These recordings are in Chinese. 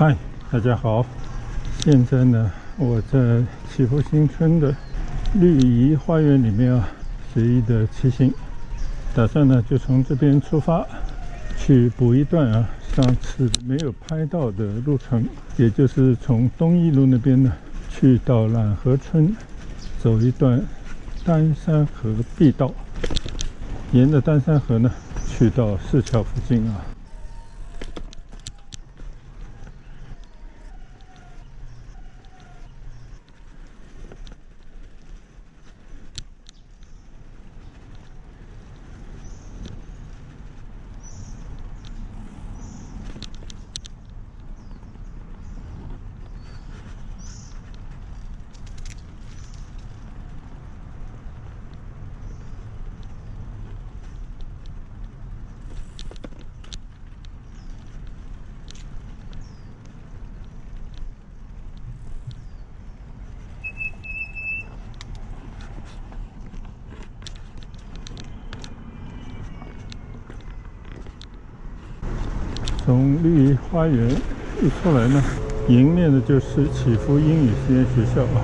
嗨，大家好！现在呢，我在祈福新村的绿怡花园里面啊，随意的骑行，打算呢就从这边出发，去补一段上次没有拍到的路程，也就是从东一路那边呢去到揽河村，走一段丹山河碧道，沿着丹山河呢去到市桥附近啊。从绿怡花园一出来呢，迎面的就是祈福英语实验学校啊。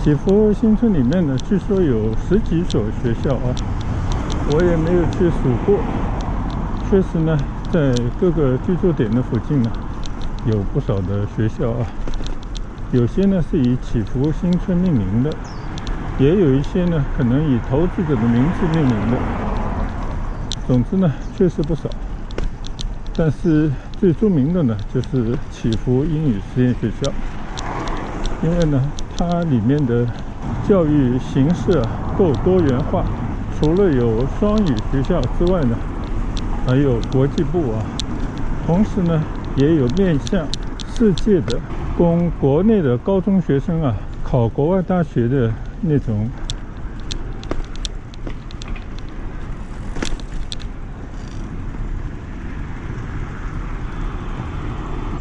祈福新村里面呢，据说有10几所学校啊，我也没有去数过。确实呢，在各个居住点的附近呢，有不少的学校啊，有些呢是以祈福新村命名的，也有一些呢可能以投资者的名字命名的。总之呢，确实不少。但是最著名的呢，就是祈福英语实验学校，因为呢，它里面的教育形式够多元化，除了有双语学校之外呢，还有国际部啊，同时呢也有面向世界的，供国内的高中学生考国外大学的那种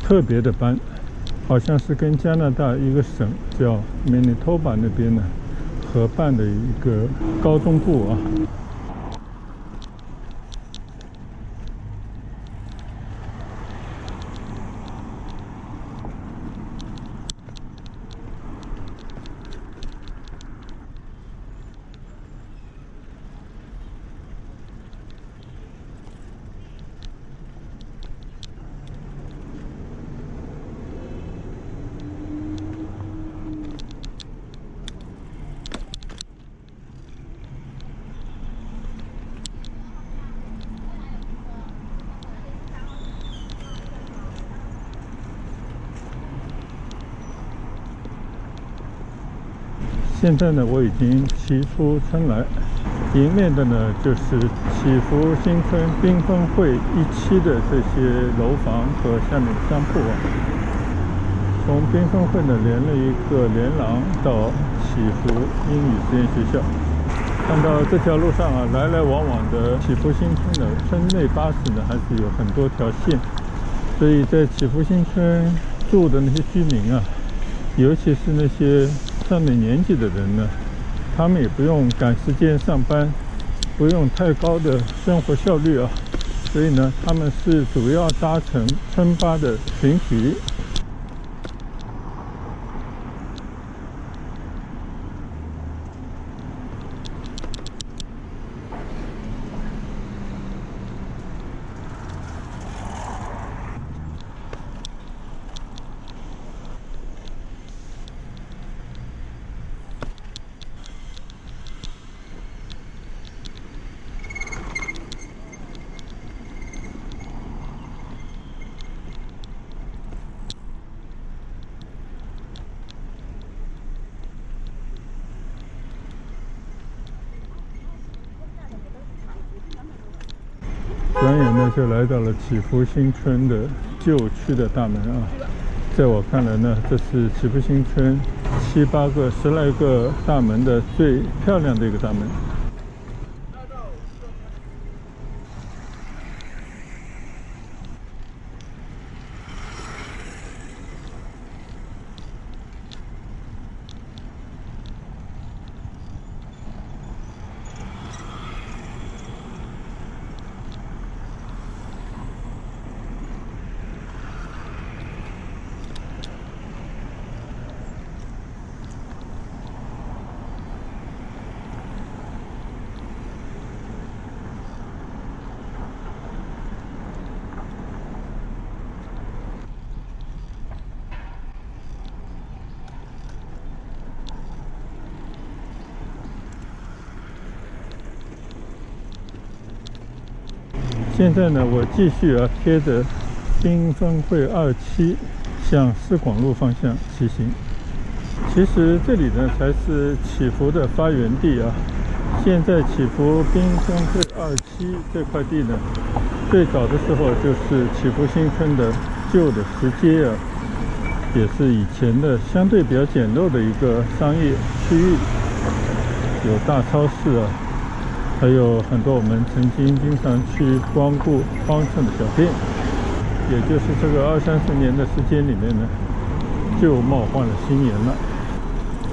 特别的班。好像是跟加拿大一个省叫 Manitoba 那边呢合办的一个高中部啊。现在呢，我已经骑出村来，迎面的呢就是祈福新村缤纷汇1期的这些楼房和下面的商铺啊。从缤纷汇呢连了一个连廊到祈福英语实验学校。看到这条路上来来往往的祈福新村的村内巴士呢，还是有很多条线，所以在祈福新村住的那些居民尤其是那些上了年纪的人呢，他们也不用赶时间上班，不用太高的生活效率所以呢，他们是主要搭乘村巴的群体。转眼呢就来到了祈福新村的旧区的大门啊。在我看来呢，这是祈福新村7、8个、10来个大门的最漂亮的一个大门。现在呢，我继续贴着缤纷汇27向四广路方向骑行。其实这里呢才是祈福的发源地啊。现在祈福缤纷汇27这块地呢，最早的时候就是祈福新村的旧的石阶啊，也是以前的相对比较简陋的一个商业区域，有大超市啊。还有很多我们曾经经常去光顾方寸的小店，也就是这个20-30年的时间里面呢，就冒换了新颜了。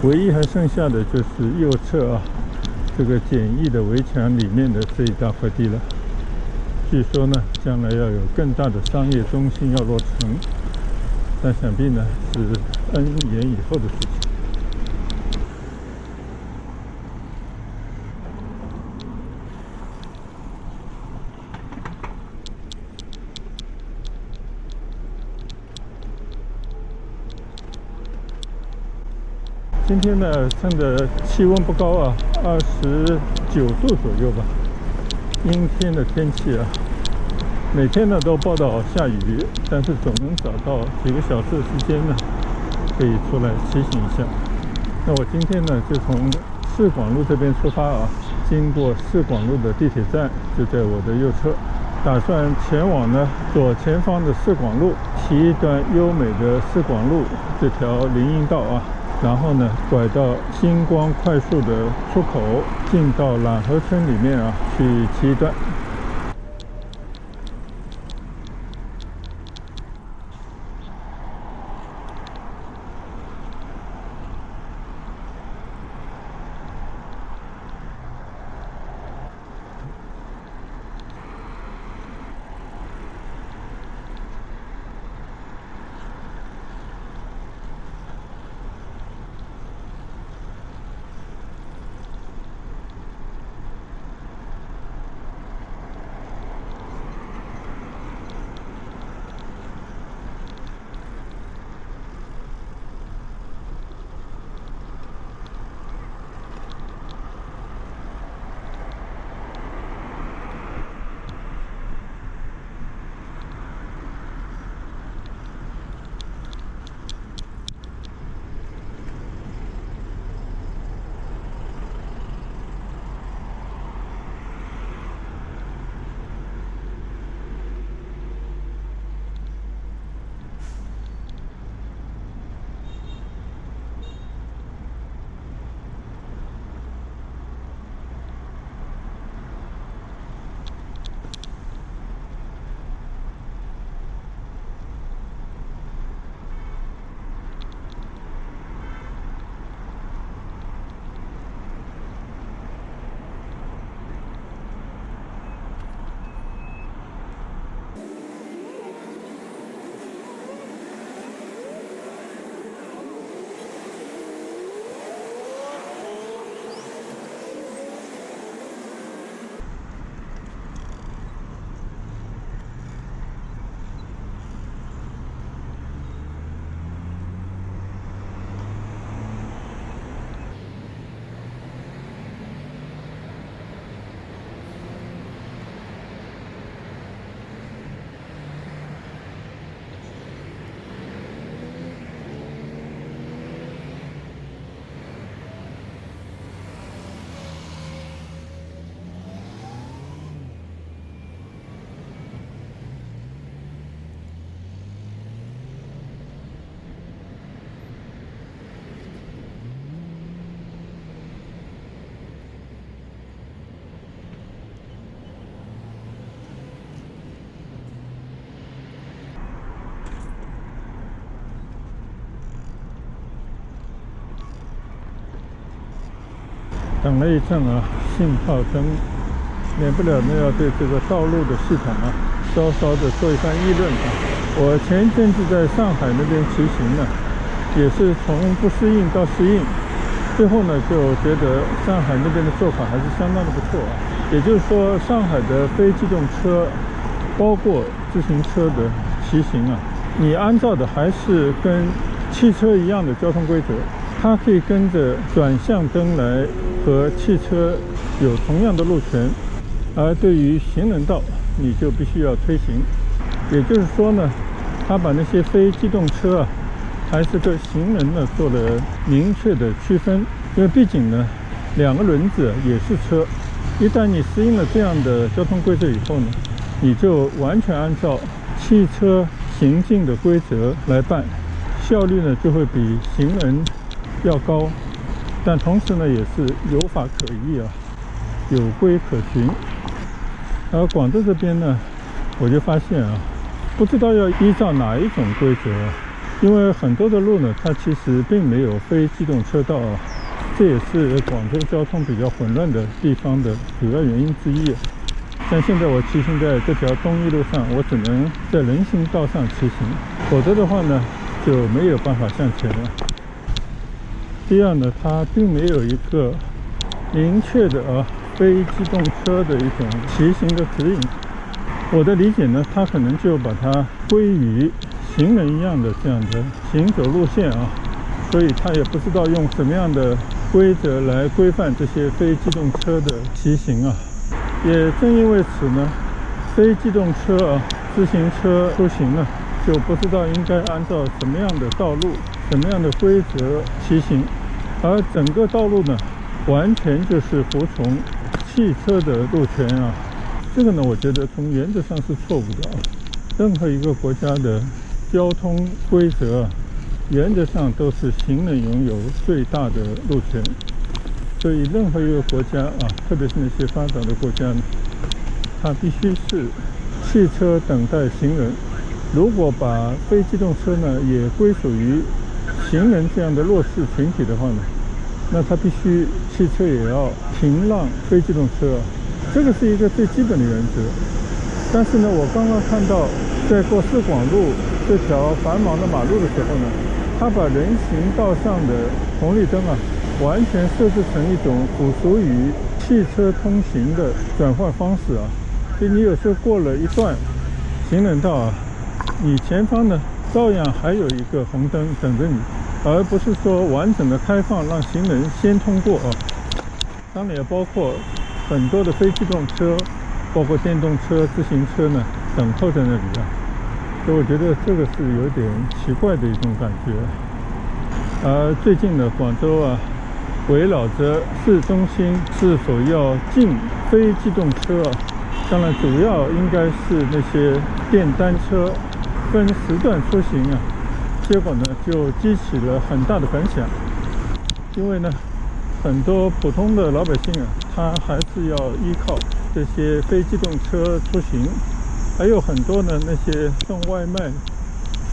唯一还剩下的就是右侧啊，这个简易的围墙里面的这一大块地了。据说呢，将来要有更大的商业中心要落成，但想必呢是 N 年以后的事情。今天呢，趁着气温不高啊，29度左右吧，阴天的天气啊，每天呢都报道下雨，但是总能找到几个小时的时间呢，可以出来骑行一下。那我今天呢就从四广路这边出发啊，经过四广路的地铁站就在我的右侧，打算前往呢左前方的四广路，骑一段优美的四广路这条林荫道啊。然后呢，拐到星光快速的出口，进到揽河村里面啊，去骑一段。等了一阵啊，信号灯，免不了呢要对这个道路的系统啊，稍稍的做一番议论啊。我前一阵子在上海那边骑行呢，也是从不适应到适应，最后呢就觉得上海那边的做法还是相当的不错啊。也就是说，上海的非机动车，包括自行车的骑行啊，你按照的还是跟汽车一样的交通规则，它可以跟着转向灯来和汽车有同样的路权，而对于行人道，你就必须要推行。也就是说呢，它把那些非机动车啊，还是跟行人呢做了明确的区分，因为毕竟呢，两个轮子也是车。一旦你适应了这样的交通规则以后呢，你就完全按照汽车行进的规则来办，效率呢就会比行人要高，但同时呢也是有法可依啊，有规可循。而广州这边呢，我就发现啊，不知道要依照哪一种规则啊，因为很多的路呢，它其实并没有非机动车道啊。这也是广州交通比较混乱的地方的主要原因之一。像现在我骑行在这条东一路上，我只能在人行道上骑行，否则的话呢，就没有办法向前了。第二呢，它并没有一个明确的非机动车的一种骑行的指引。我的理解呢，它可能就把它归于行人一样的这样的行走路线啊，所以它也不知道用什么样的规则来规范这些非机动车的骑行啊。也正因为此呢，非机动车啊、自行车出行呢，就不知道应该按照什么样的道路、什么样的规则骑行，而整个道路呢，完全就是服从汽车的路权啊。这个呢，我觉得从原则上是错误的啊。任何一个国家的交通规则啊，原则上都是行人拥有最大的路权，所以任何一个国家啊，特别是那些发达的国家呢，它必须是汽车等待行人。如果把非机动车呢也归属于行人这样的弱势群体的话呢，那它必须汽车也要停让非机动车啊，这个是一个最基本的原则。但是呢，我刚刚看到在过四广路这条繁忙的马路的时候呢，它把人行道上的红绿灯啊，完全设置成一种附属于汽车通行的转换方式啊。所以你有时候过了一段行人道啊，你前方呢照样还有一个红灯等着你，而不是说完整的开放让行人先通过啊。当然也包括很多的非机动车，包括电动车、自行车呢等候在那里啊。所以我觉得这个是有点奇怪的一种感觉。而最近呢，广州啊，围绕着市中心是否要禁非机动车啊，当然主要应该是那些电单车分时段出行啊，结果呢就激起了很大的反响。因为呢，很多普通的老百姓啊，他还是要依靠这些非机动车出行，还有很多呢那些送外卖、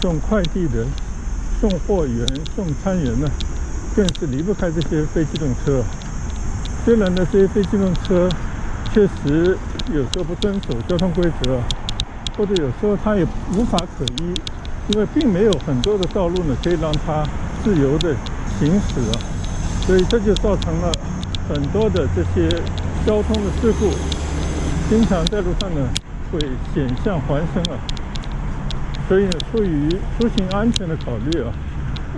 送快递的送货员、送餐员呢，更是离不开这些非机动车。虽然呢，这些非机动车确实有时候不遵守交通规则，或者有时候它也无法可依，因为并没有很多的道路呢可以让它自由的行驶啊，所以这就造成了很多的这些交通的事故，经常在路上呢会险象环生啊。所以呢，出于出行安全的考虑啊，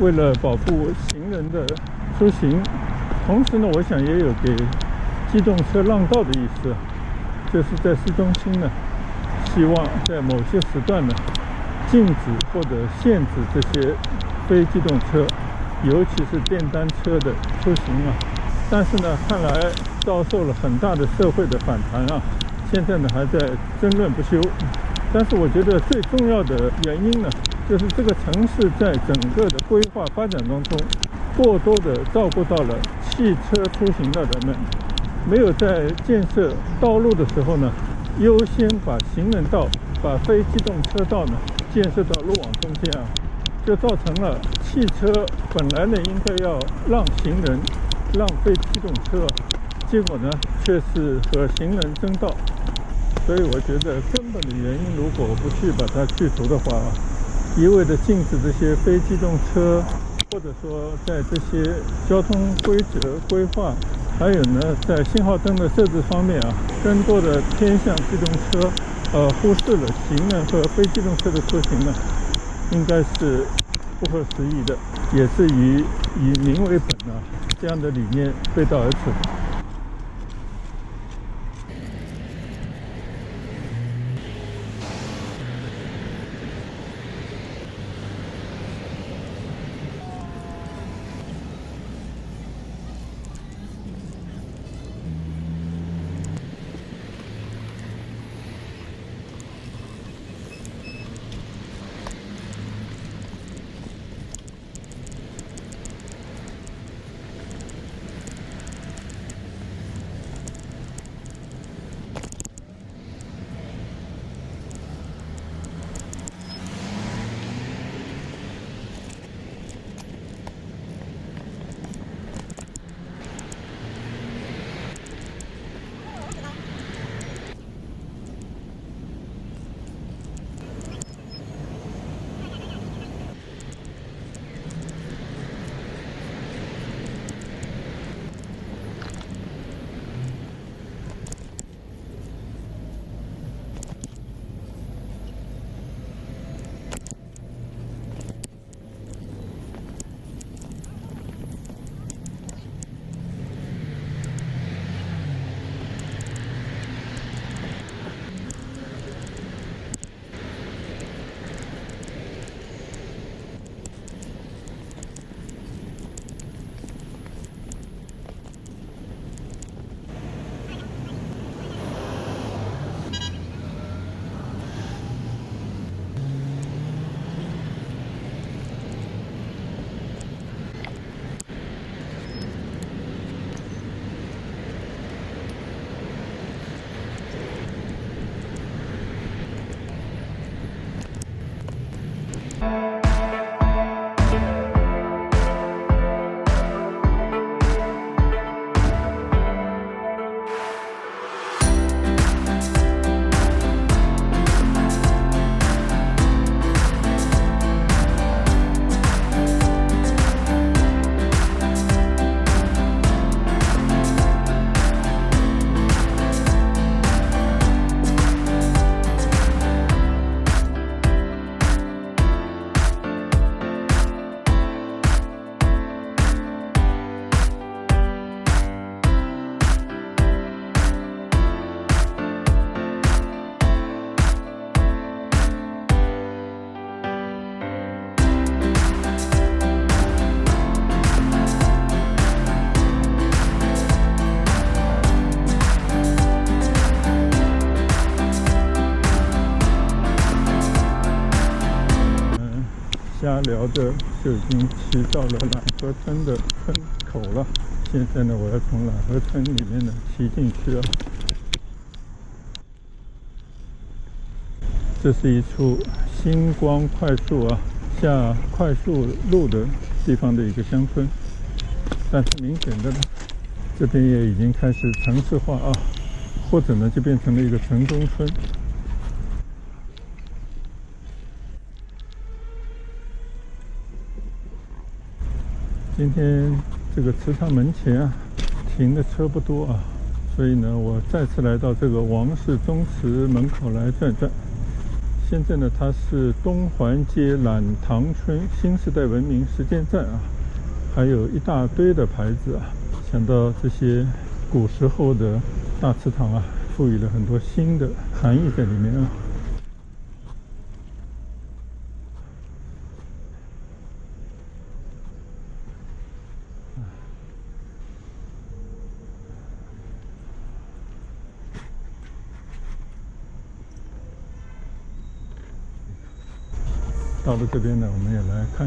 为了保护行人的出行，同时呢，我想也有给机动车让道的意思，就是在市中心呢，希望在某些时段呢，禁止或者限制这些非机动车，尤其是电单车的出行啊。但是呢，看来遭受了很大的社会的反弹啊，现在呢还在争论不休。但是我觉得最重要的原因呢，就是这个城市在整个的规划发展当中，过多的照顾到了汽车出行的人们，没有在建设道路的时候呢，优先把行人道、把非机动车道呢建设到路网中间啊，就造成了汽车本来呢应该要让行人、让非机动车结果呢却是和行人争道。所以我觉得根本的原因，如果不去把它去除的话，一味的禁止这些非机动车，或者说在这些交通规则规划，还有呢在信号灯的设置方面更多的偏向机动车，忽视了行人和非机动车的出行呢，应该是不合时宜的，也是以民为本这样的理念背道而驰。瞎聊着就已经骑到了揽河村的村口了。现在呢，我要从揽河村里面呢骑进去这是一处星光快速下快速路的地方的一个乡村，但是明显的呢，这边也已经开始城市化或者呢就变成了一个城中村。今天这个祠堂门前停的车不多所以呢，我再次来到这个王氏宗祠门口来转转。现在呢，它是东环街揽塘村新时代文明实践站还有一大堆的牌子想到这些古时候的大祠堂赋予了很多新的含义在里面到了这边呢，我们也来看，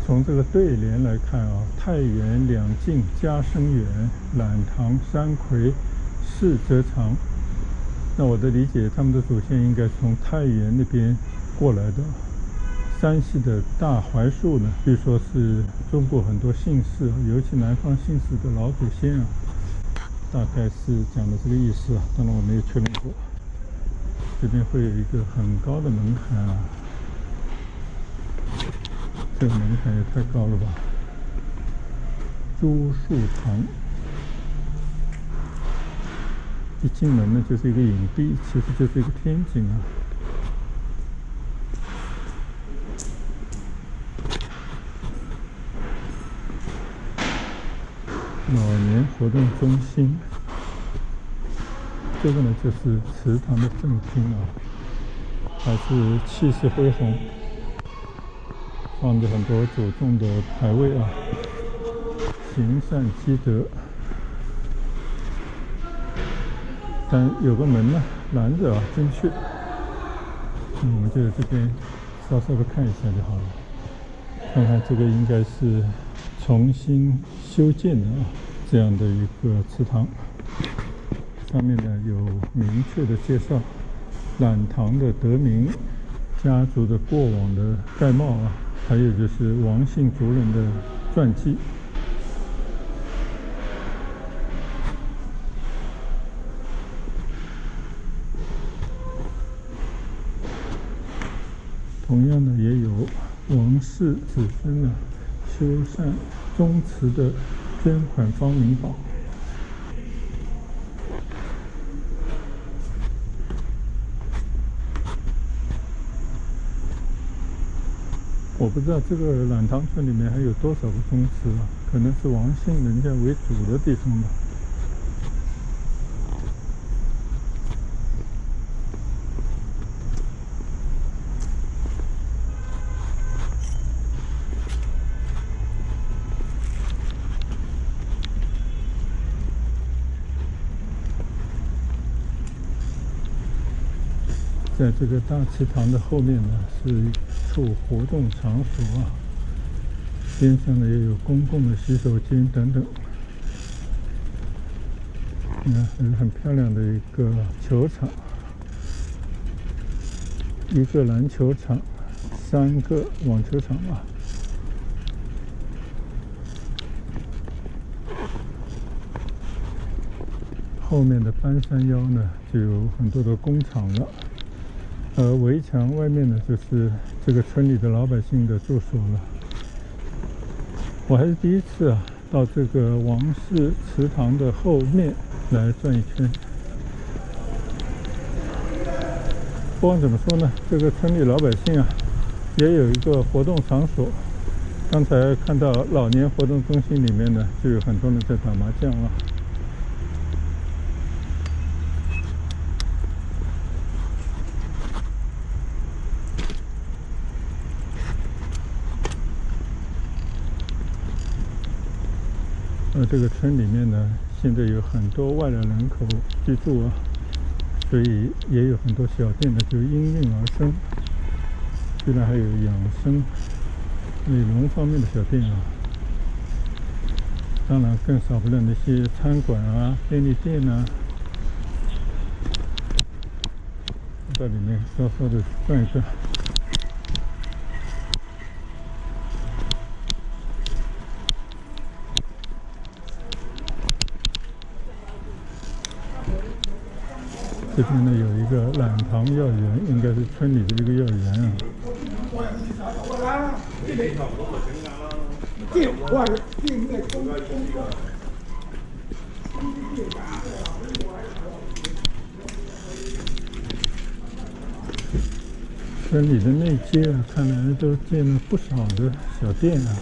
从这个对联来看太原两晋家生远，揽塘山葵世则长。那我的理解，他们的祖先应该从太原那边过来的。山西的大槐树呢，据说是中国很多姓氏，尤其南方姓氏的老祖先大概是讲的这个意思啊，当然我没有确认过。这边会有一个很高的门槛啊，这个门槛也太高了吧！朱树堂，一进门呢就是一个影壁，其实就是一个天井啊。老年活动中心，这个呢就是祠堂的正厅啊，还是气势恢宏，放着很多祖宗的牌位啊，行善积德。但有个门呢拦着啊，进去。我们就在这边稍稍的看一下就好了，看看这个应该是重新修建的啊，这样的一个祠堂，上面呢有明确的介绍览堂的得名、家族的过往的概貌啊，还有就是王姓族人的传记。同样呢，也有王室子孙呢修缮宗祠的捐款方名榜。我不知道这个览堂村里面还有多少个宗祠啊，可能是王姓人家为主的地方吧。在这个大祠堂的后面呢，是一处活动场所啊，边上呢也有公共的洗手间等等。你看，很漂亮的一个球场，一个篮球场，3个网球场吧。后面的半山腰呢，就有很多的工厂了。而围墙外面呢，就是这个村里的老百姓的住所了。我还是第一次啊，到这个王氏祠堂的后面来转一圈。不管怎么说呢，这个村里老百姓啊，也有一个活动场所。刚才看到老年活动中心里面呢，就有很多人在打麻将了。这个村里面呢，现在有很多外来人口居住啊，所以也有很多小店呢就应运而生。居然还有养生、美容方面的小店啊，当然更少不了那些餐馆啊、便利店啊。在里面稍稍的转一转。这边呢有一个览堂幼儿园，应该是村里的一个幼儿园啊。村里的内街啊，看来都建了不少的小店啊，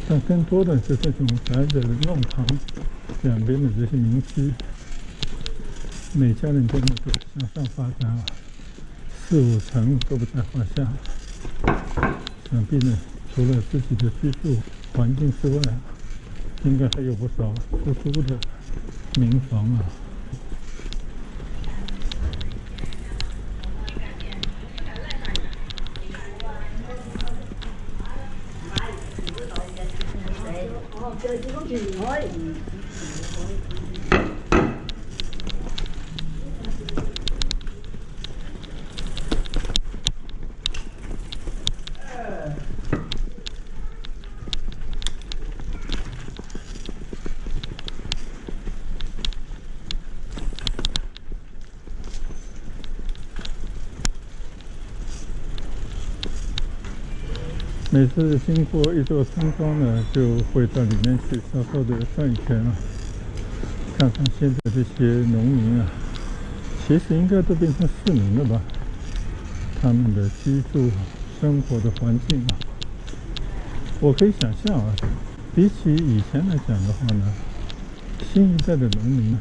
但更多的是这种窄窄的弄堂，两边的这些民居。每家人家呢都向上发展啊，4、5层都不在话下。想必呢，除了自己的居住环境之外，应该还有不少出租的民房啊。每次经过一座村庄呢，就会到里面去稍稍的转一圈啊，看看现在这些农民啊，其实应该都变成市民了吧？他们的居住生活的环境啊，我可以想象啊，比起以前来讲的话呢，新一代的农民呢，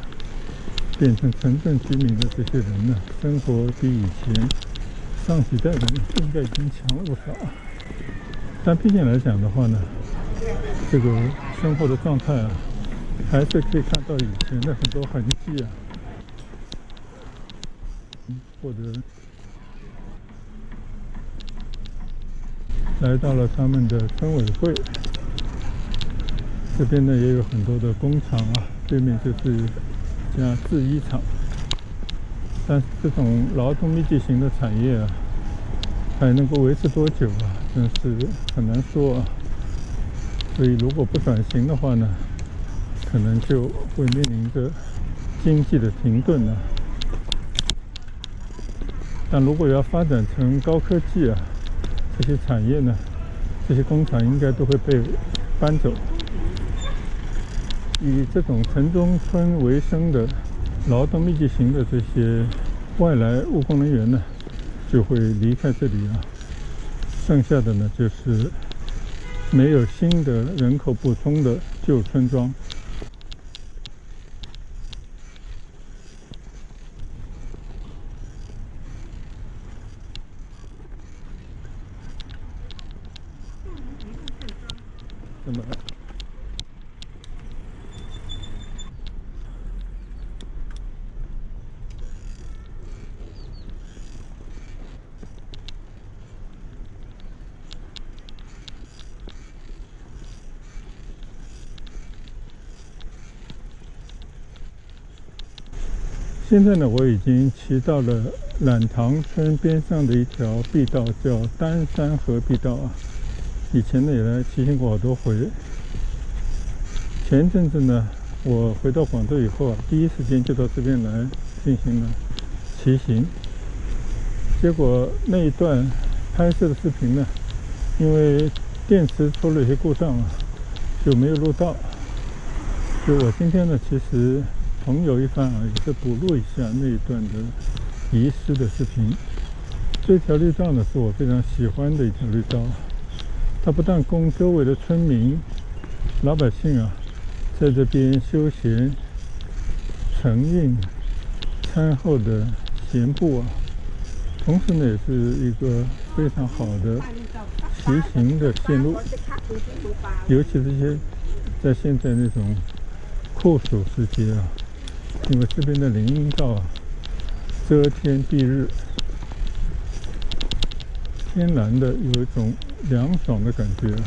变成城镇居民的这些人呢，生活比以前上几代人应该已经强了不少啊。但毕竟来讲的话呢，这个生活的状态啊，还是可以看到以前的很多痕迹啊，或者来到了他们的村委会，这边呢也有很多的工厂啊，对面就是一家制衣厂。但是这种劳动密集型的产业啊，还能够维持多久啊？真是很难说啊。所以如果不转型的话呢，可能就会面临着经济的停顿啊。但如果要发展成高科技啊，这些产业呢，这些工厂应该都会被搬走。以这种城中村为生的劳动密集型的这些外来务工人员呢，就会离开这里啊。剩下的呢，就是没有新的人口补充的旧村庄。那么，现在呢，我已经骑到了懒塘村边上的一条碧道，叫丹山河碧道啊。以前呢也来骑行过好多回。前一阵子呢，我回到广州以后啊，第一时间就到这边来进行了骑行。结果那一段拍摄的视频呢，因为电池出了一些故障啊，就没有录到。所以我今天呢，其实朋友一番啊，也是补录一下那一段的遗失的视频。这条绿道呢，是我非常喜欢的一条绿道。它不但供周围的村民、老百姓啊，在这边休闲、晨运、餐后的闲步啊，同时呢，也是一个非常好的骑行的线路。尤其是些在现在那种酷暑时节啊，因为这边的林荫道啊，遮天蔽日，天然的有一种凉爽的感觉啊。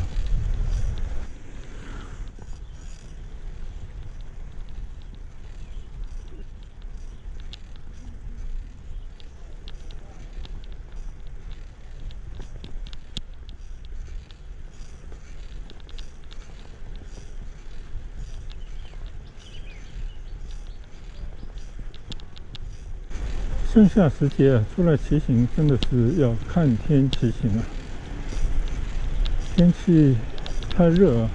盛夏时节啊，出来骑行真的是要看天骑行啊。天气太热啊，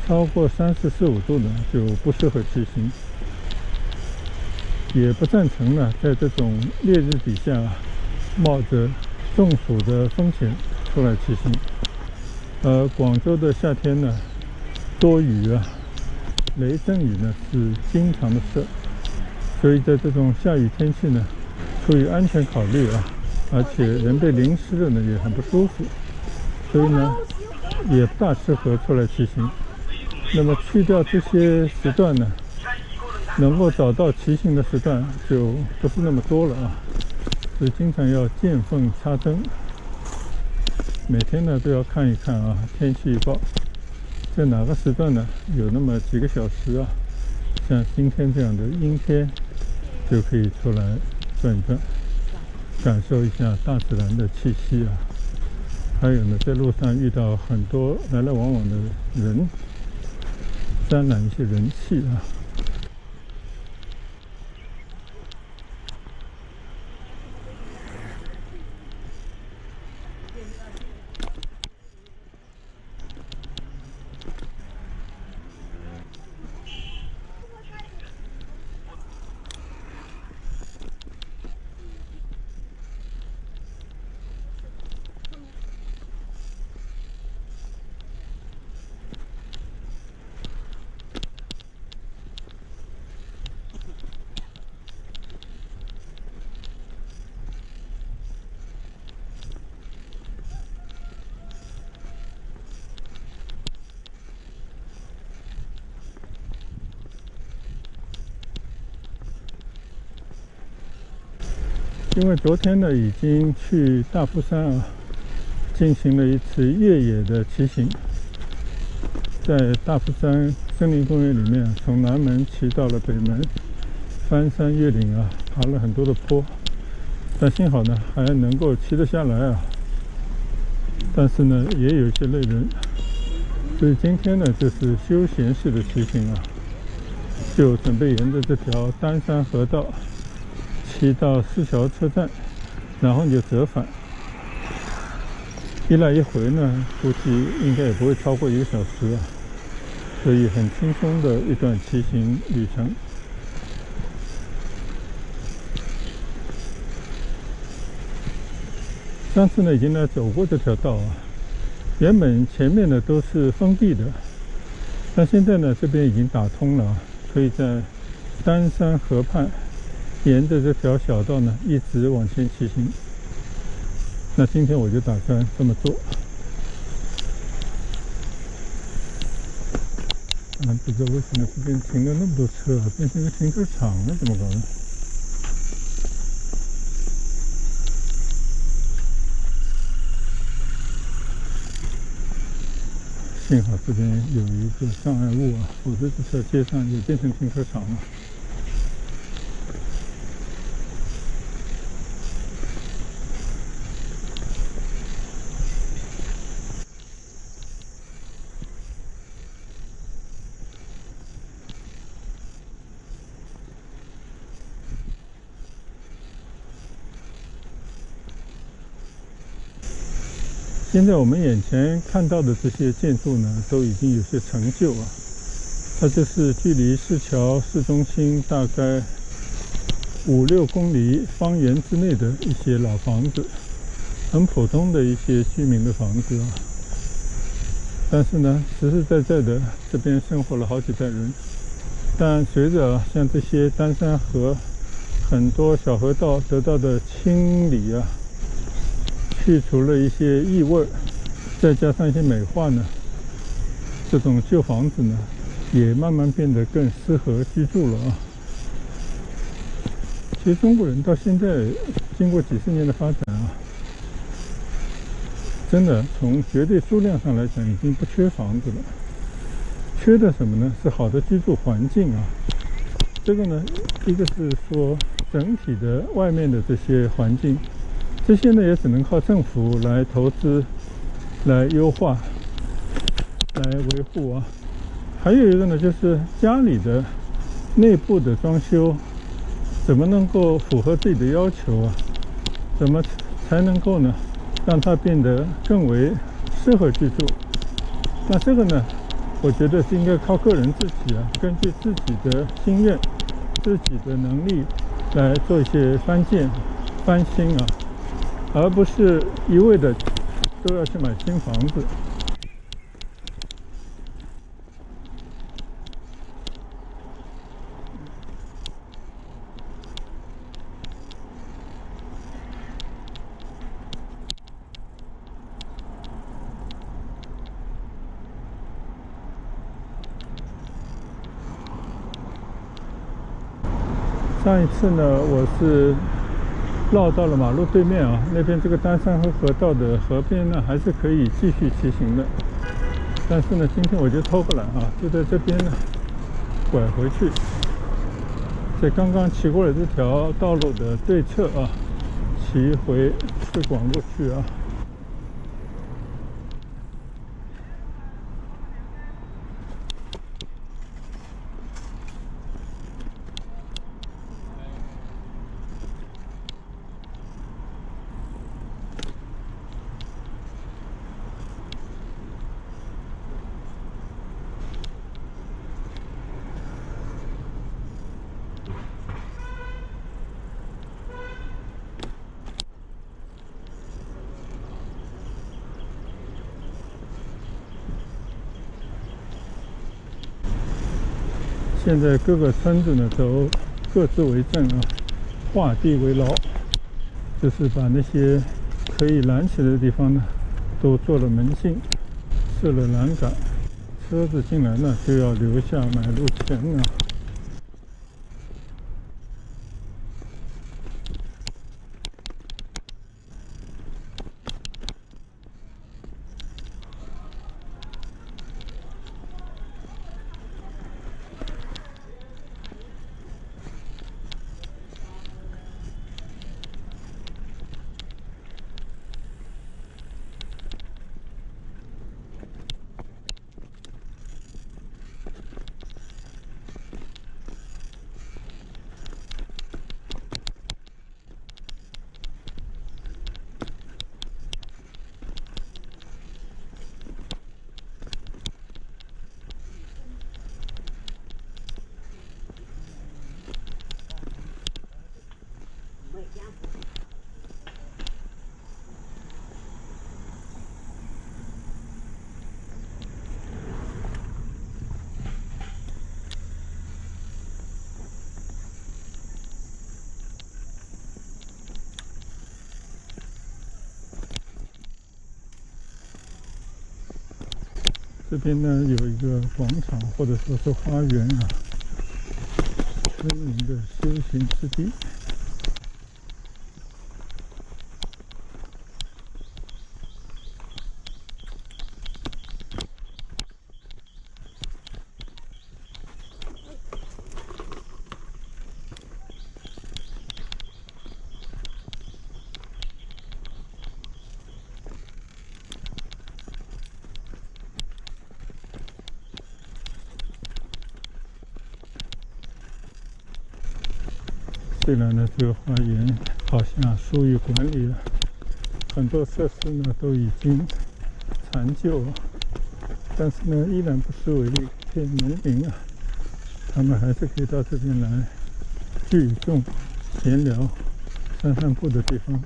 超过34、45度呢，就不适合骑行。也不赞成呢，在这种烈日底下冒着中暑的风险出来骑行。广州的夏天呢，多雨啊，雷阵雨呢是经常的事，所以在这种下雨天气呢，出于安全考虑啊，而且人被淋湿了呢，也很不舒服，所以呢，也不大适合出来骑行。那么去掉这些时段呢，能够找到骑行的时段就不是那么多了啊，所以经常要见缝插针。每天呢都要看一看啊天气预报，在哪个时段呢有那么几个小时啊，像今天这样的阴天，就可以出来转一转，感受一下大自然的气息啊。还有呢，在路上遇到很多来来往往的人，沾染一些人气啊。因为昨天呢已经去大夫山啊进行了一次越野的骑行，在大夫山森林公园里面，从南门骑到了北门，翻山越岭啊，爬了很多的坡，但幸好呢还能够骑得下来啊，但是呢也有一些累人，所以今天呢就是休闲式的骑行啊，就准备沿着这条丹山河道骑到四桥车站，然后你就折返，一来一回呢估计应该也不会超过1个小时啊，所以很轻松的一段骑行旅程。上次呢已经呢走过这条道啊，原本前面呢都是封闭的，但现在呢这边已经打通了，可以在丹山河畔沿着这条小道呢一直往前骑行。那今天我就打算这么做。不知道为什么这边停了那么多车啊，变成个停车场了，怎么搞的？幸好这边有一个障碍物啊，否则这条街上也变成停车场了。现在我们眼前看到的这些建筑呢，都已经有些陈旧啊。它就是距离市桥市中心大概5-6公里方圆之内的一些老房子，很普通的一些居民的房子啊。但是呢，实实在在的这边生活了好几代人。但随着像这些丹山河很多小河道得到的清理啊，去除了一些异味，再加上一些美化呢，这种旧房子呢也慢慢变得更适合居住了啊。其实中国人到现在经过几十年的发展啊，真的从绝对数量上来讲已经不缺房子了，缺的什么呢？是好的居住环境啊。这个呢，一个是说整体的外面的这些环境，这些呢也只能靠政府来投资、来优化、来维护啊。还有一个呢，就是家里的内部的装修怎么能够符合自己的要求啊？怎么才能够呢让它变得更为适合居住？那这个呢，我觉得是应该靠个人自己啊，根据自己的心愿、自己的能力来做一些翻建、翻新啊。而不是一味的都要去买新房子。上一次呢，我是绕到了马路对面啊，那边这个丹山河道的河边呢，还是可以继续骑行的。但是呢，今天我就偷个懒啊，就在这边呢拐回去，在刚刚骑过了这条道路的对侧啊，骑回市广路去啊。现在各个村子呢都各自为政啊，划地为牢，就是把那些可以拦起来的地方呢，都做了门禁，设了栏杆，车子进来呢就要留下买路钱啊。这边呢有一个广场，或者说是花园啊，村民的休闲之地。虽然呢，这个花园好像疏于管理了，很多设施呢都已经残旧了，但是呢，依然不失为一片农民啊，他们还是可以到这边来聚众、闲聊、散散步的地方。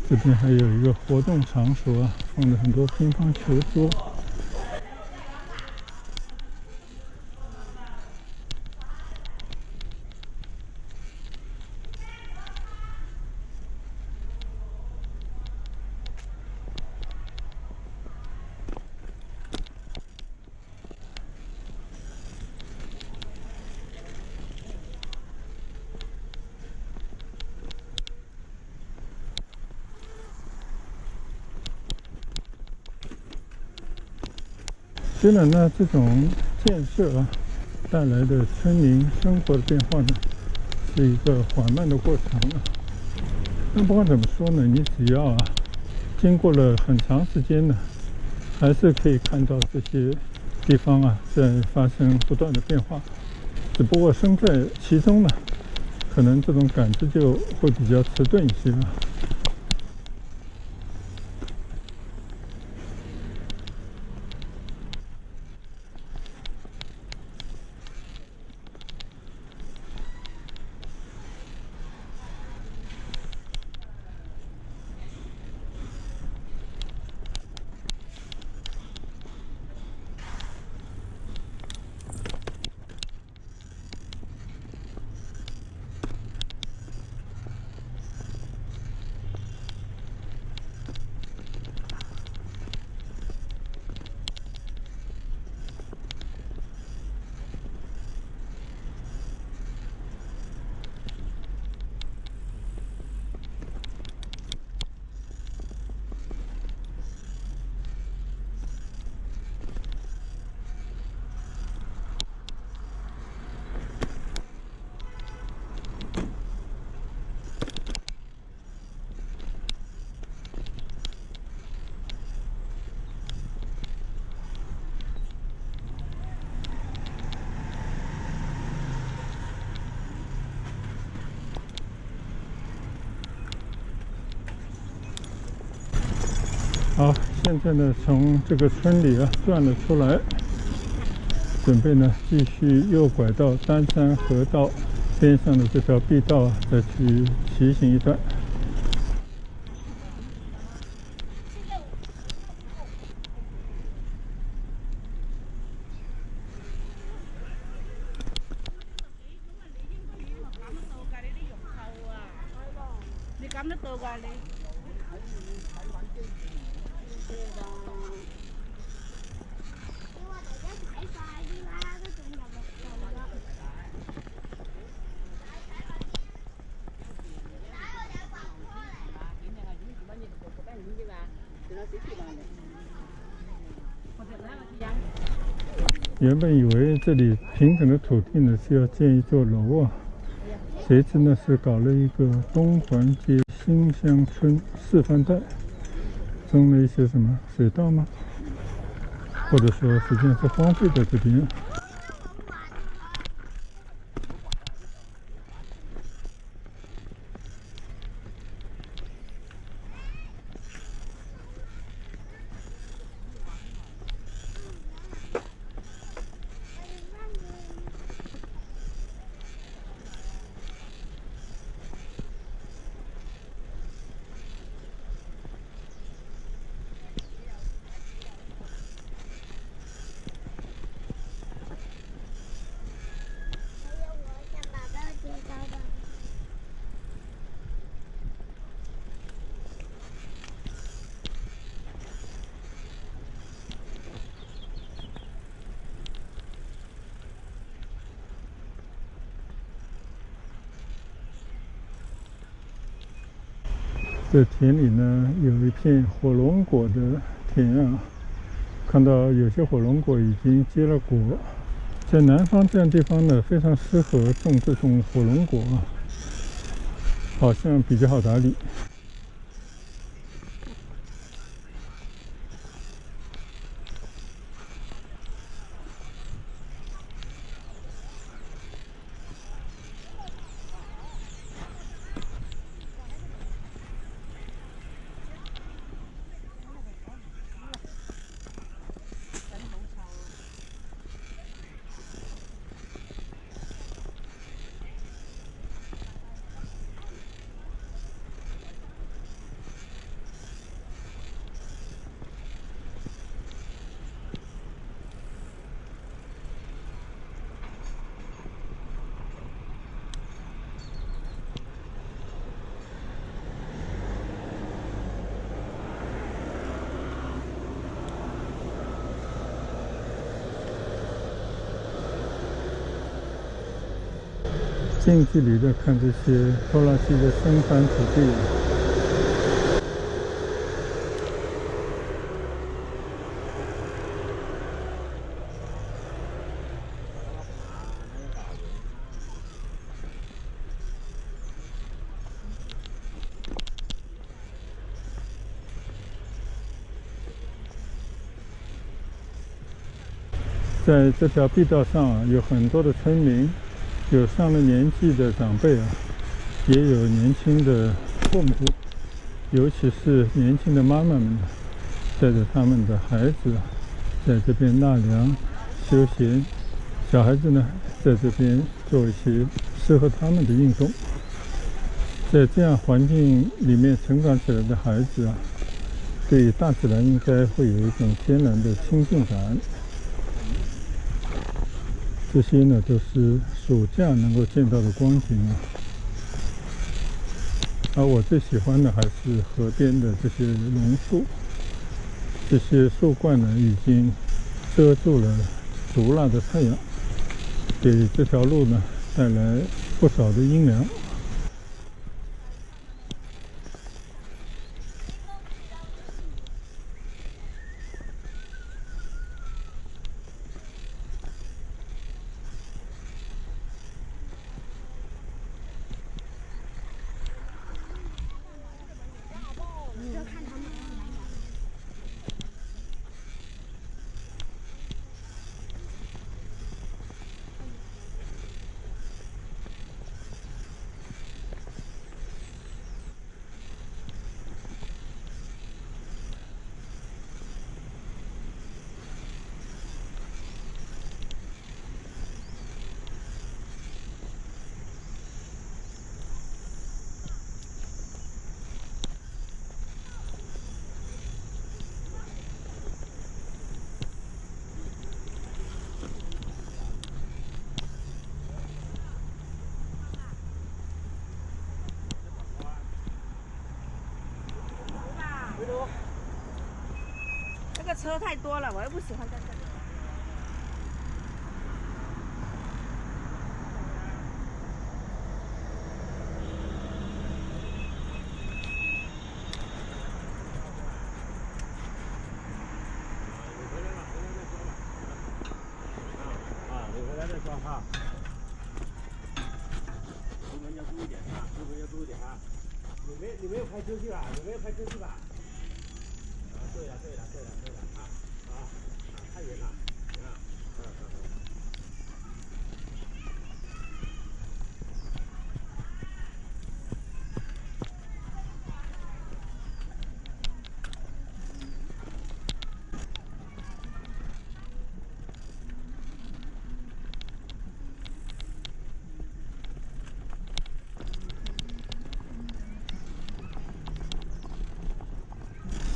这边还有一个活动场所啊，放了很多乒乓球桌。虽然呢，这种建设啊带来的村民生活的变化呢，是一个缓慢的过程啊。那不管怎么说呢，你只要经过了很长时间呢，还是可以看到这些地方在发生不断的变化。只不过身在其中呢，可能这种感知就会比较迟钝一些了。好，现在呢，从这个村里转了出来，准备呢继续右拐到丹山河道边上的这条碧道再去骑行一段。原本以为这里平整的土地呢是要建一座楼啊，谁知呢是搞了一个东环街新乡村示范带，种了一些什么水稻吗？或者说实际上是荒废在这边。这田里呢有一片火龙果的田啊，看到有些火龙果已经结了果。在南方这样地方呢，非常适合种这种火龙果啊，好像比较好打理。近距离的看这些拖拉机的生产土地。在这条碧道上啊，有很多的村民。有上了年纪的长辈啊，也有年轻的父母，尤其是年轻的妈妈们，带着他们的孩子在这边纳凉休闲。小孩子呢，在这边做一些适合他们的运动。在这样环境里面成长起来的孩子啊，对大自然应该会有一种天然的亲近感。这些呢都是暑假能够见到的光景啊，而我最喜欢的还是河边的这些榕树，这些树冠呢已经遮住了毒辣的太阳，给这条路呢带来不少的阴凉。这个车太多了，我又不喜欢在这里。你回来再说哈。出门要注意点啊，出门要注意点啊。你没有开车去吧？你没有开车去吧？对了啊，太远了啊，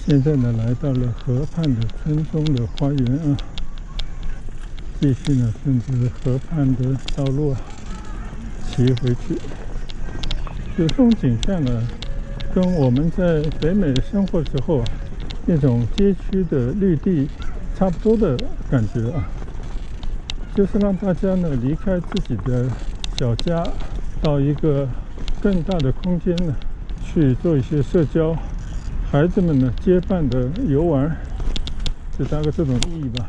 现在呢，来到了河畔的村中的花园啊，继续呢顺着河畔的道路啊骑回去。这种景象呢，跟我们在北美生活之后那种街区的绿地差不多的感觉啊，就是让大家呢离开自己的小家，到一个更大的空间呢去做一些社交，孩子们呢结伴的游玩，就大概这种意义吧。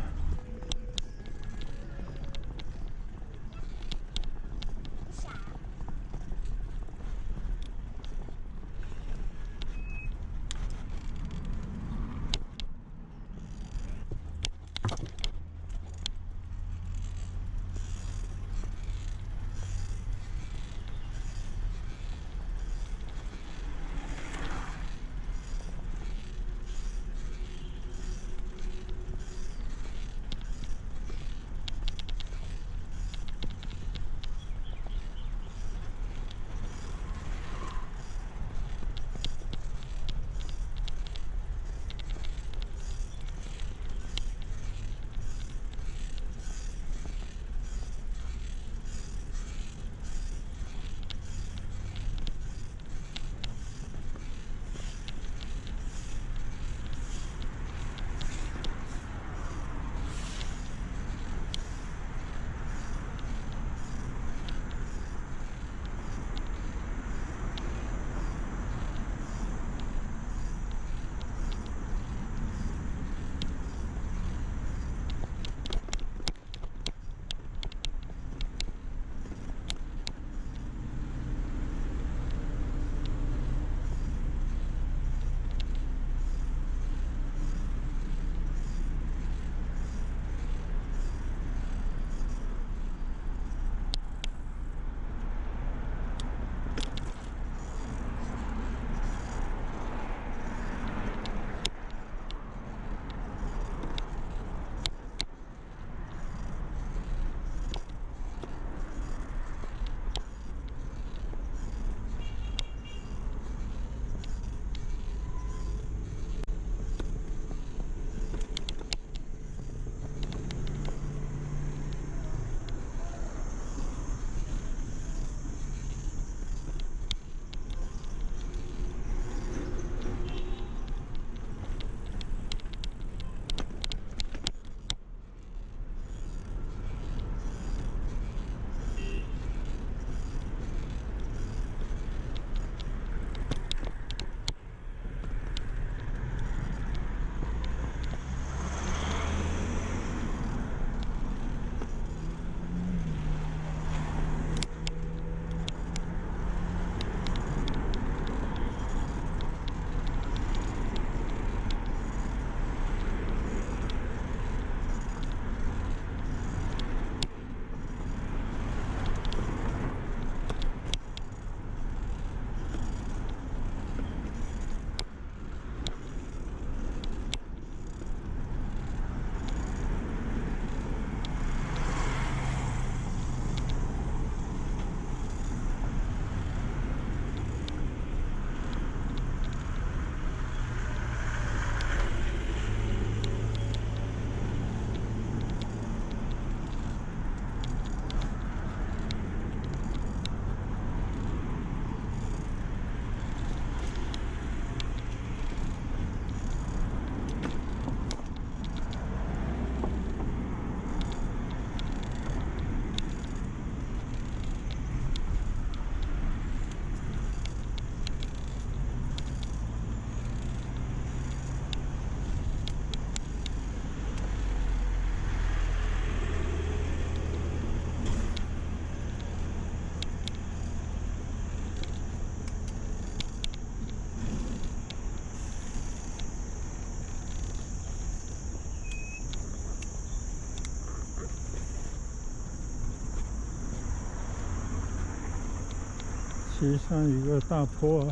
骑上一个大坡，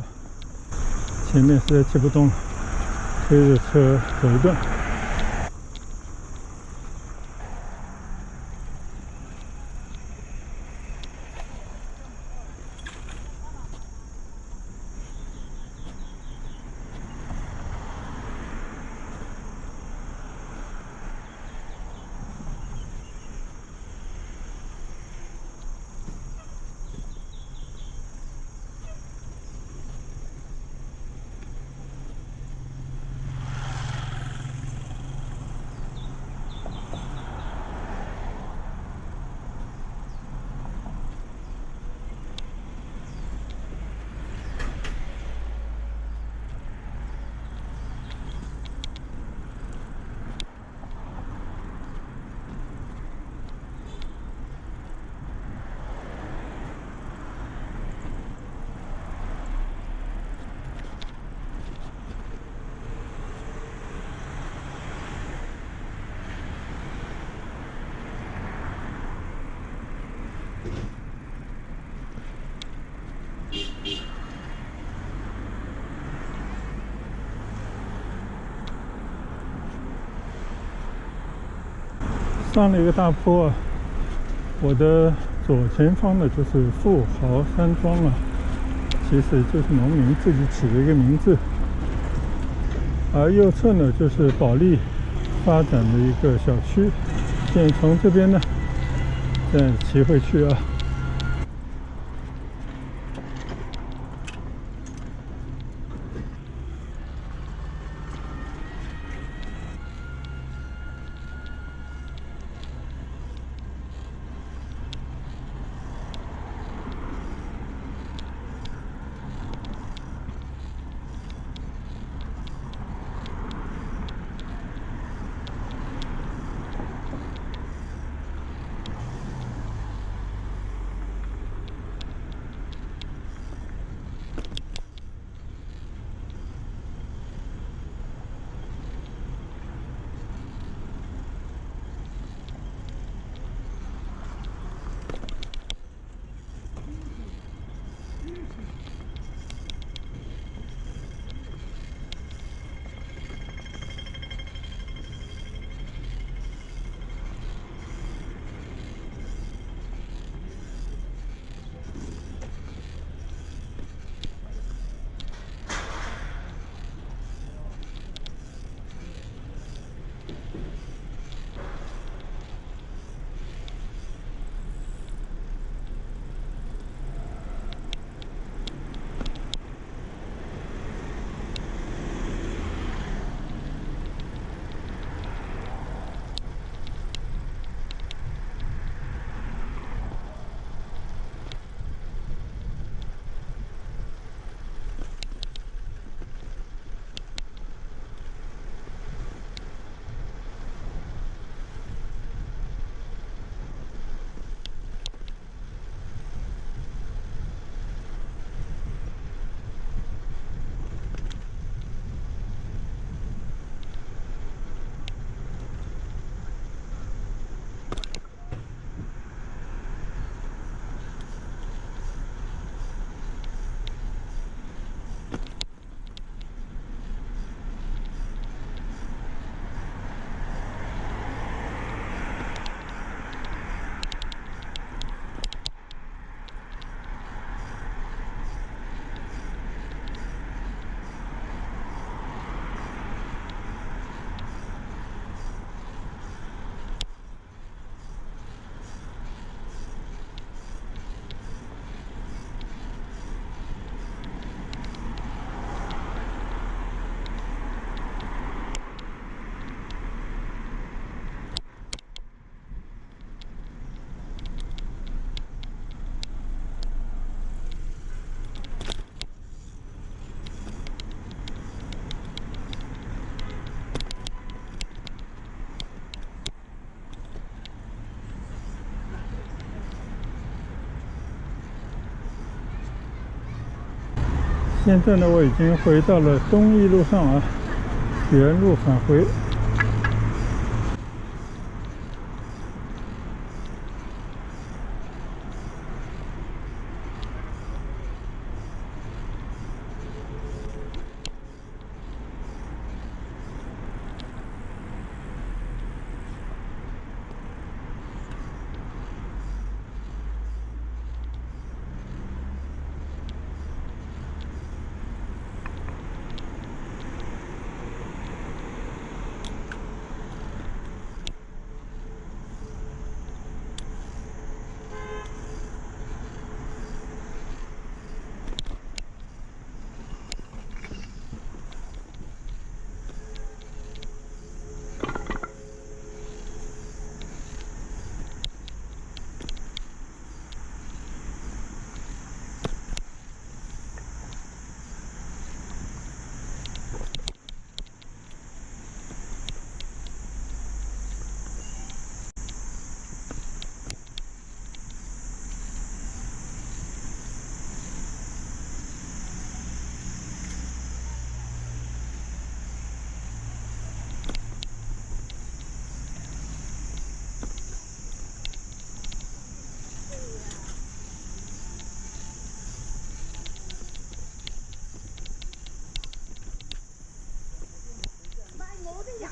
前面实在骑不动，推着车走一段。上了一个大坡啊，我的左前方呢就是富豪山庄啊，其实就是农民自己起的一个名字，而右侧呢就是保利发展的一个小区。现在从这边呢再骑回去啊。现在呢，我已经回到了东义路上啊，原路返回。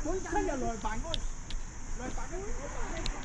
佢真係來辦嗰個，來辦嗰個。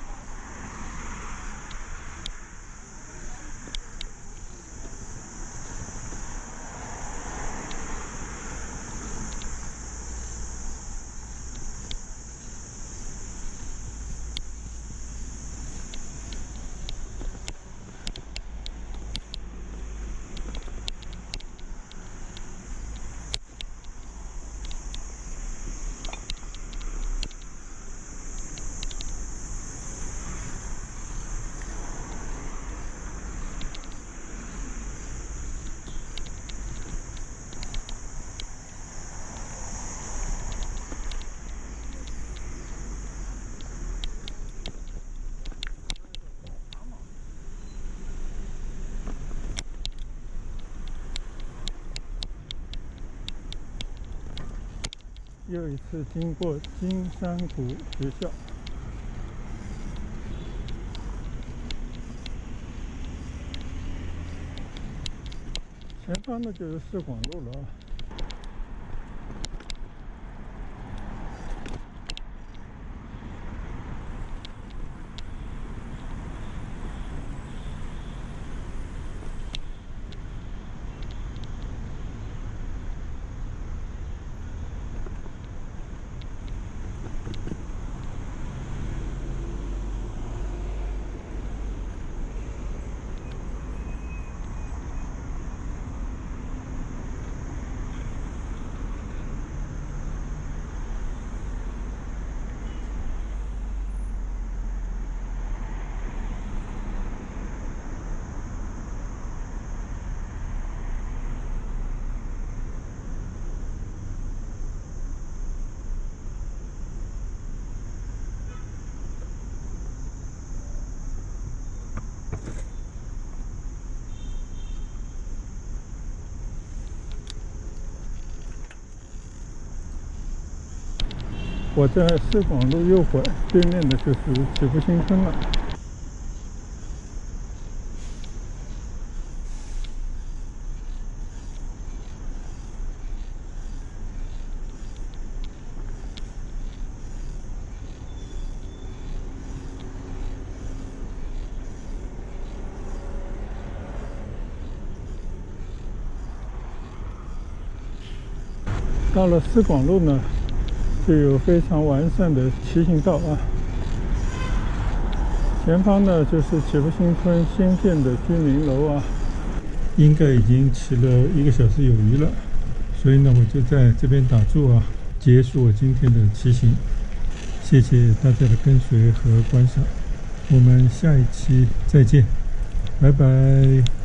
又一次经过金山谷学校，前方呢就是市广路了啊。我在市广路右拐，对面的就是祈福新村了。到了市广路呢，就有非常完善的骑行道啊。前方呢就是祈福新村新建的居民楼啊，应该已经骑了1个小时有余了，所以呢我就在这边打住啊，结束我今天的骑行。谢谢大家的跟随和观赏，我们下一期再见，拜拜。